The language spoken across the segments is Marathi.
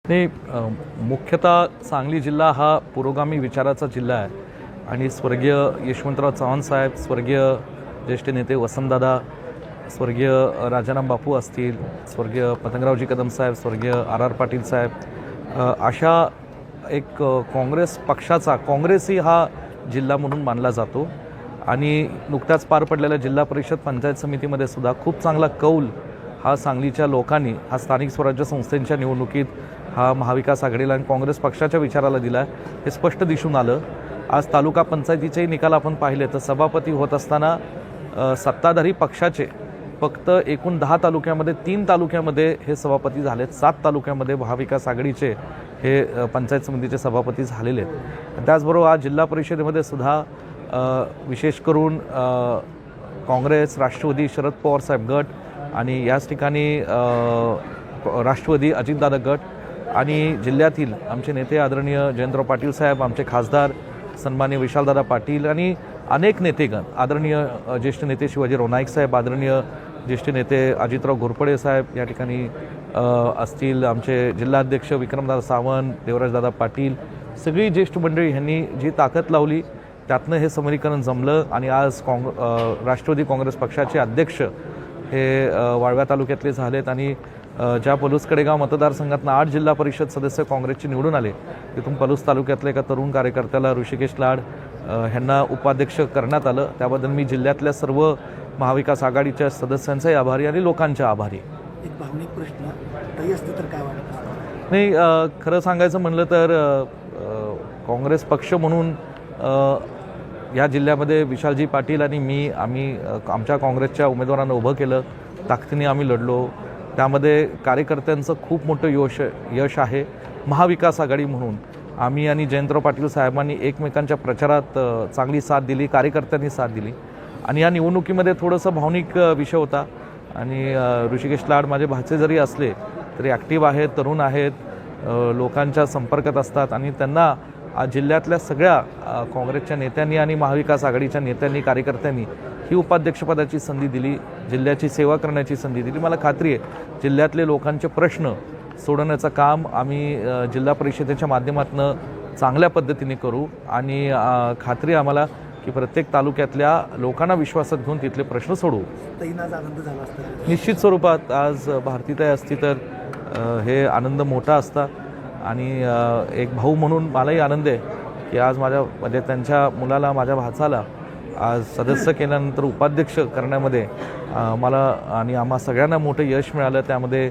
नाही, मुख्यतः सांगली जिल्हा हा पुरोगामी विचाराचा जिल्हा आहे आणि स्वर्गीय यशवंतराव चव्हाण साहेब, स्वर्गीय ज्येष्ठ नेते वसंतदादा, स्वर्गीय राजाराम बापू असतील, स्वर्गीय पतंगरावजी कदम साहेब, स्वर्गीय आर पाटील साहेब, अशा एक काँग्रेस पक्षाचा काँग्रेसही हा जिल्हा म्हणून मानला जातो आणि नुकत्याच पार पडलेल्या जिल्हा परिषद पंचायत समितीमध्ये सुद्धा खूप चांगला कौल हा सांगलीच्या लोकांनी हा स्थानिक स्वराज्य संस्थांच्या निवडणुकीत हा महाविकास आघाडीला आणि काँग्रेस पक्षाच्या विचाराला दिला हे स्पष्ट दिसून आलं। आज तालुका पंचायतीचेही निकाल आपण पाहिले तर सभापती होत असताना सत्ताधारी पक्षाचे फक्त एकूण 10 तालुक्यामध्ये 3 तालुक्यामध्ये हे सभापती झालेत, 7 तालुक्यामध्ये महाविकास आघाडीचे हे पंचायत समितीचे सभापती झालेले आहेत। त्याचबरोबर आज जिल्हा परिषदेमध्ये सुद्धा विशेष करून काँग्रेस, राष्ट्रवादी, शरद पवार साहेब गट आणि याच ठिकाणी राष्ट्रवादी अजितदादा गट आणि जिल्ह्यातील आमचे नेते आदरणीय जयंतराव पाटील साहेब, आमचे खासदार सन्माननीय विशालदादा पाटील आणि अनेक नेतेगण, आदरणीय ज्येष्ठ नेते शिवाजीराव नाईक साहेब, आदरणीय ज्येष्ठ नेते अजितराव घोरपडे साहेब या ठिकाणी असतील, आमचे जिल्हाध्यक्ष विक्रमदादा सावंत, देवराजदादा पाटील, सगळी ज्येष्ठ मंडळी ह्यांनी जी ताकद लावली त्यातनं हे समीकरण जमलं आणि आज राष्ट्रवादी काँग्रेस पक्षाचे अध्यक्ष हे वाळव्या तालुक्यातले झालेत आणि ज्या पलूस कडेगाव मतदारसंघातनं 8 जिल्हा परिषद सदस्य काँग्रेसचे निवडून आले, तिथून पलूस तालुक्यातल्या एका तरुण कार्यकर्त्याला ऋषिकेश लाड ह्यांना उपाध्यक्ष करण्यात आलं। त्याबद्दल मी जिल्ह्यातल्या सर्व महाविकास आघाडीच्या सदस्यांचाही आभारी आणि लोकांच्या आभारी। एक भावनिक प्रश्न काही असतं तर काय वाटतं? नाही, खरं सांगायचं म्हणलं तर काँग्रेस पक्ष म्हणून या जिल्ह्यामध्ये विशालजी पाटील आणि आम्ही आमच्या काँग्रेसच्या उमेदवारांना उभं केलं, ताकदीने आम्ही लढलो, त्यामध्ये कार्यकर्त्यांचं खूप मोठं यश आहे। महाविकास आघाडी म्हणून आम्ही आणि जयंतराव पाटील साहेबांनी एकमेकांच्या प्रचारात चांगली साथ दिली, कार्यकर्त्यांनी साथ दिली आणि या निवडणुकीमध्ये थोडंसं भावनिक विषय होता आणि ऋषिकेश लाड माझे भाचे जरी असले तरी ॲक्टिव्ह आहेत, तरुण आहेत, लोकांच्या संपर्कात असतात आणि त्यांना आज जिल्ह्यातल्या सगळ्या काँग्रेसच्या नेत्यांनी आणि महाविकास आघाडीच्या नेत्यांनी, कार्यकर्त्यांनी ही उपाध्यक्षपदाची संधी दिली, जिल्ह्याची सेवा करण्याची संधी दिली। मला खात्री आहे जिल्ह्यातले लोकांचे प्रश्न सोडवण्याचं काम आम्ही जिल्हा परिषदेच्या माध्यमातून चांगल्या पद्धतीने करू आणि खात्री आम्हाला की प्रत्येक तालुक्यातल्या लोकांना विश्वासात घेऊन तिथले प्रश्न सोडवू। आनंद झाला असता निश्चित स्वरूपात आज भारतीताई असती तर हे आनंद मोठा असता आणि एक भाऊ म्हणून मलाही आनंद आहे की आज म्हणजे त्यांच्या मुलाला, माझ्या भाचाला आज सदस्य केल्यानंतर उपाध्यक्ष करण्यामध्ये मला आणि आम्हा सगळ्यांना मोठं यश मिळालं। त्यामध्ये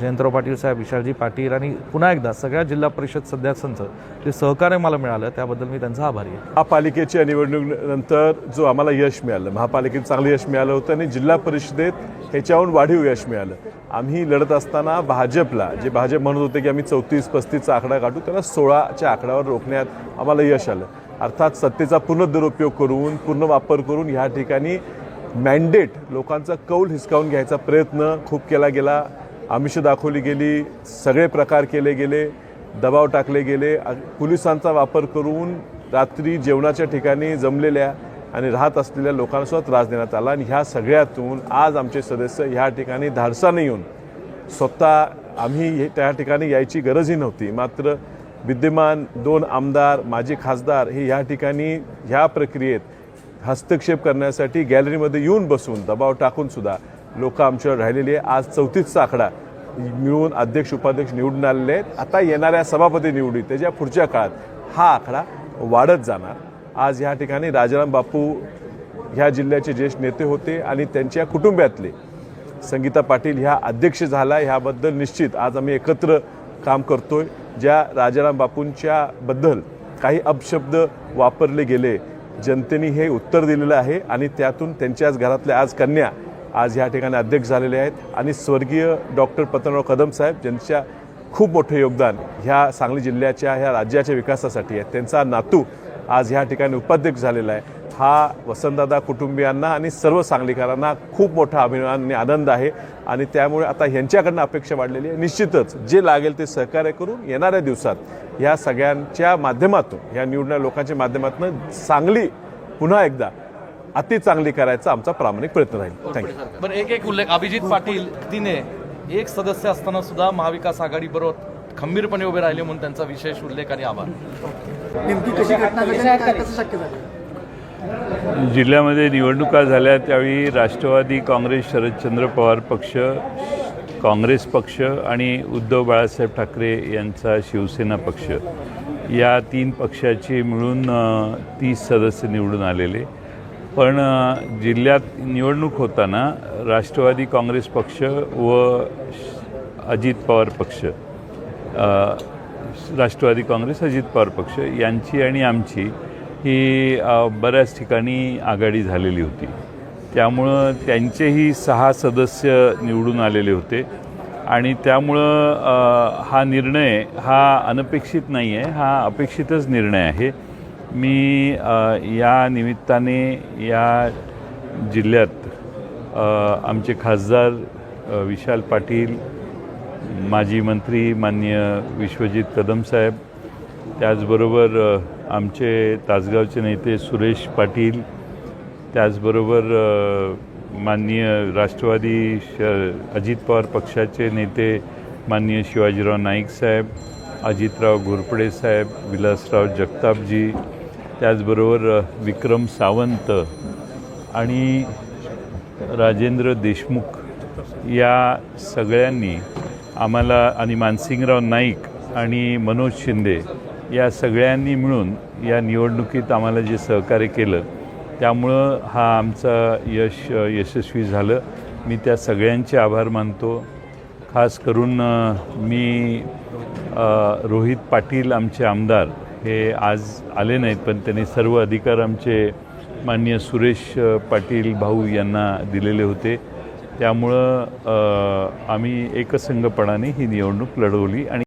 जयंतराव पाटील साहेब, विशालजी पाटील आणि पुन्हा एकदा सगळ्या जिल्हा परिषद सदस्यांचं जे सहकार्य मला मिळालं त्याबद्दल मी त्यांचा आभारी आहे। महापालिकेच्या निवडणुकीनंतर जो आम्हाला यश मिळालं, महापालिकेत चांगलं यश मिळालं होतं आणि जिल्हा परिषदेत ह्याच्याहून वाढीव यश मिळालं। आम्ही लढत असताना भाजपला, जे भाजप म्हणत होते की आम्ही 34-35चा आकडा गाठू, त्याला 16च्या आकड्यावर रोखण्यात आम्हाला यश आलं। अर्थात सत्तेचा पूर्ण दुरुपयोग करून, पूर्ण वापर करून ह्या ठिकाणी मॅन्डेट, लोकांचा कौल हिसकावून घ्यायचा प्रयत्न खूप केला गेला, आमिषं दाखवली गेली, सगळे प्रकार केले गेले, दबाव टाकले गेले, पोलिसांचा वापर करून रात्री जेवणाच्या ठिकाणी जमलेल्या आणि राहत असलेल्या लोकांसुद्धा त्रास देण्यात आला आणि ह्या सगळ्यातून आज आमचे सदस्य ह्या ठिकाणी धाडसाने येऊन स्वतः, आम्ही त्या ठिकाणी यायची गरजही नव्हती, मात्र विद्यमान 2 आमदार, माजी खासदार हे ह्या ठिकाणी ह्या प्रक्रियेत हस्तक्षेप करण्यासाठी गॅलरीमध्ये येऊन बसून दबाव टाकून सुद्धा लोक आमच्यावर राहिलेली आहे। आज 34चा आकडा मिळून अध्यक्ष उपाध्यक्ष निवडून आलेले आहेत। आता येणाऱ्या सभापती निवडी त्याच्या पुढच्या काळात हा आकडा वाढत जाणार। आज ह्या ठिकाणी राजाराम बापू ह्या जिल्ह्याचे ज्येष्ठ नेते होते आणि त्यांच्या कुटुंबातले संगीता पाटील ह्या अध्यक्ष झाला, ह्याबद्दल निश्चित आज आम्ही एकत्र काम करतोय। ज्या राजाराम बापूंच्या बद्दल काही अपशब्द वापरले गेले, जनतेने हे उत्तर दिलेलं आहे आणि त्यातून त्यांच्याच घरातल्या आज कन्या आज ह्या ठिकाणी अध्यक्ष झालेले आहेत आणि स्वर्गीय डॉक्टर पतंगराव कदम साहेब, ज्यांच्या खूप मोठं योगदान ह्या सांगली जिल्ह्याच्या, ह्या राज्याच्या विकासासाठी आहे, त्यांचा नातू आज ह्या ठिकाणी उपाध्यक्ष झालेला आहे। हा वसंतदादा कुटुंबियांना आणि सर्व सांगलीकरांना खूप मोठा अभिमान आणि आनंद आहे आणि त्यामुळे आता ह्यांच्याकडनं अपेक्षा वाढलेली आहे। निश्चितच जे लागेल ते सहकार्य करून येणाऱ्या दिवसात ह्या सगळ्यांच्या माध्यमातून, ह्या निवडणाऱ्या लोकांच्या माध्यमातून सांगली पुन्हा एकदा अति चांगली करायचा आमचा प्रामाणिक प्रयत्न राहील। थँक्यू। पण एक उल्लेख, अभिजित पाटील तिने एक सदस्य असताना सुद्धा महाविकास आघाडीबरोबर खंबीरपणे उभे राहिले म्हणून त्यांचा विशेष उल्लेख आणि आभार. नेमकी कशी घटना घडली आणि काय कसं शक्य झालं? जिल्ह्यामध्ये निवडणुका झाल्या त्यावेळी राष्ट्रवादी काँग्रेस, शरदचंद्र पवार पक्ष, काँग्रेस पक्ष आणि उद्धव बाळासाहेब ठाकरे यांचा शिवसेना पक्ष या 3 पक्षाचे मिळून 30 सदस्य निवडून आलेले. पण जिल्ह्यात निवडणूक होताना राष्ट्रवादी काँग्रेस पक्ष व अजित पवार पक्ष, राष्ट्रवादी काँग्रेस, अजित पवार पक्ष यांची आणि आमची ही बऱ्याच ठिकाणी आघाडी झालेली होती. त्यामुळं त्यांचेही 6 सदस्य निवडून आलेले होते आणि त्यामुळं हा निर्णय हा अनपेक्षित नाही आहे, हा अपेक्षितच निर्णय आहे. मी या निमित्ताने या जिल्ह्यात आमचे खासदार विशाल पाटील, माजी मंत्री माननीय विश्वजित कदम साहेब, त्याचबरोबर आमचे तासगावचे नेते सुरेश पाटील, त्याचबरोबर माननीय राष्ट्रवादी अजित पवार पक्षाचे नेते माननीय शिवाजीराव नाईक साहेब, अजितराव घोरपडे साहेब, विलासराव जगतापजी, त्याचबरोबर विक्रम सावंत आणि राजेंद्र देशमुख या सगळ्यांनी आम्हाला, आणि मानसिंगराव नाईक आणि मनोज शिंदे या सगळ्यांनी मिळून या निवडणुकीत आम्हाला जे सहकार्य केलं त्यामुळं हा आमचा यशस्वी झालं. मी त्या सगळ्यांचे आभार मानतो. खास करून मी रोहित पाटील आमचे आमदार हे आज आले नाहीत, पण त्यांनी सर्व अधिकार आमचे माननीय सुरेश पाटील भाऊ यांना दिलेले होते. त्यामुळं आम्ही एकसंघपणाने ही निवडणूक लढवली आणि